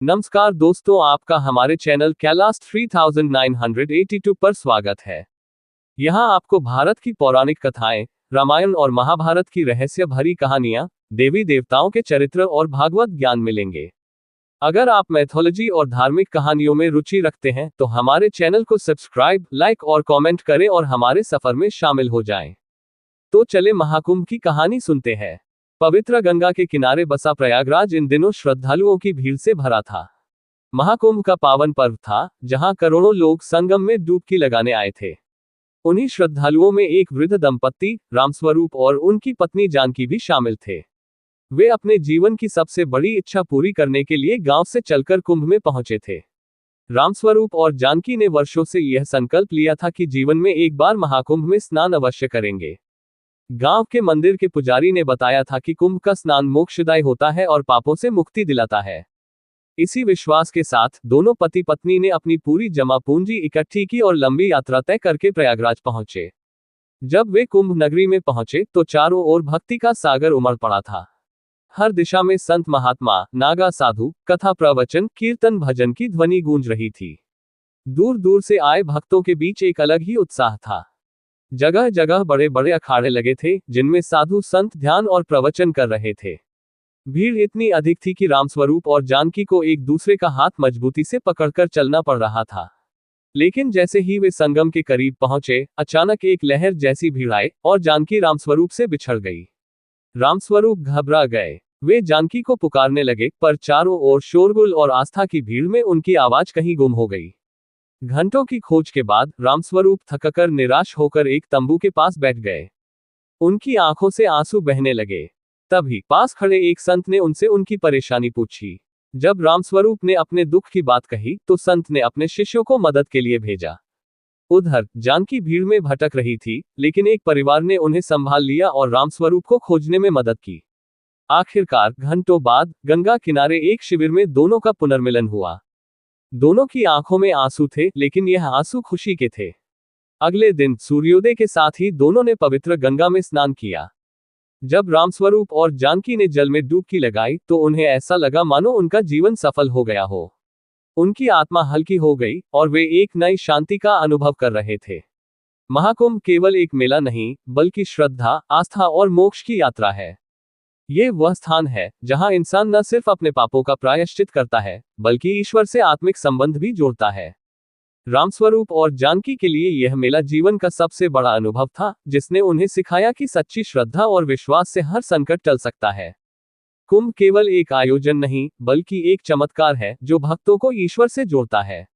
नमस्कार दोस्तों, आपका हमारे चैनल कैलाश 3982 पर स्वागत है। यहाँ आपको भारत की पौराणिक कथाएं, रामायण और महाभारत की रहस्य भरी कहानियां, देवी देवताओं के चरित्र और भागवत ज्ञान मिलेंगे। अगर आप मैथोलॉजी और धार्मिक कहानियों में रुचि रखते हैं तो हमारे चैनल को सब्सक्राइब, लाइक और कमेंट करें और हमारे सफर में शामिल हो जाएं। तो चले महाकुंभ की कहानी सुनते हैं। पवित्र गंगा के किनारे बसा प्रयागराज इन दिनों श्रद्धालुओं की भीड़ से भरा था। महाकुंभ का पावन पर्व था, जहां करोड़ों लोग संगम में डुबकी लगाने आए थे। उन्हीं श्रद्धालुओं में एक वृद्ध दंपत्ति रामस्वरूप और उनकी पत्नी जानकी भी शामिल थे। वे अपने जीवन की सबसे बड़ी इच्छा पूरी करने के लिए गांव से चलकर कुंभ में पहुंचे थे। रामस्वरूप और जानकी ने वर्षों से यह संकल्प लिया था कि जीवन में एक बार महाकुंभ में स्नान अवश्य करेंगे। गांव के मंदिर के पुजारी ने बताया था कि कुंभ का स्नान मोक्षदायी होता है और पापों से मुक्ति दिलाता है। इसी विश्वास के साथ दोनों पति पत्नी ने अपनी पूरी जमा पूंजी इकट्ठी की और लंबी यात्रा तय करके प्रयागराज पहुंचे। जब वे कुंभ नगरी में पहुंचे तो चारों ओर भक्ति का सागर उमड़ पड़ा था। हर दिशा में संत महात्मा, नागा साधु, कथा प्रवचन, कीर्तन भजन की ध्वनि गूंज रही थी। दूर दूर से आए भक्तों के बीच एक अलग ही उत्साह था। जगह जगह बड़े बड़े अखाड़े लगे थे, जिनमें साधु संत ध्यान और प्रवचन कर रहे थे। भीड़ इतनी अधिक थी कि रामस्वरूप और जानकी को एक दूसरे का हाथ मजबूती से पकड़कर चलना पड़ रहा था। लेकिन जैसे ही वे संगम के करीब पहुंचे, अचानक एक लहर जैसी भीड़ आई और जानकी रामस्वरूप से बिछड़ गई। रामस्वरूप घबरा गए। वे जानकी को पुकारने लगे, पर चारों ओर शोरगुल और आस्था की भीड़ में उनकी आवाज कहीं गुम हो गई। घंटों की खोज के बाद रामस्वरूप थककर निराश होकर एक तंबू के पास बैठ गए। उनकी आंखों से आंसू बहने लगे। तभी पास खड़े एक संत ने उनसे उनकी परेशानी पूछी। जब रामस्वरूप ने अपने दुख की बात कही तो संत ने अपने शिष्यों को मदद के लिए भेजा। उधर जानकी भीड़ में भटक रही थी, लेकिन एक परिवार ने उन्हें संभाल लिया और रामस्वरूप को खोजने में मदद की। आखिरकार घंटों बाद गंगा किनारे एक शिविर में दोनों का पुनर्मिलन हुआ। दोनों की आंखों में आंसू थे, लेकिन यह आंसू खुशी के थे। अगले दिन सूर्योदय के साथ ही दोनों ने पवित्र गंगा में स्नान किया। जब रामस्वरूप और जानकी ने जल में डुबकी लगाई तो उन्हें ऐसा लगा मानो उनका जीवन सफल हो गया हो। उनकी आत्मा हल्की हो गई और वे एक नई शांति का अनुभव कर रहे थे। महाकुंभ केवल एक मेला नहीं, बल्कि श्रद्धा, आस्था और मोक्ष की यात्रा है। ये वह स्थान है जहां इंसान न सिर्फ अपने पापों का प्रायश्चित करता है, बल्कि ईश्वर से आत्मिक संबंध भी जोड़ता है। रामस्वरूप और जानकी के लिए यह मेला जीवन का सबसे बड़ा अनुभव था, जिसने उन्हें सिखाया कि सच्ची श्रद्धा और विश्वास से हर संकट टल सकता है। कुंभ केवल एक आयोजन नहीं, बल्कि एक चमत्कार है जो भक्तों को ईश्वर से जोड़ता है।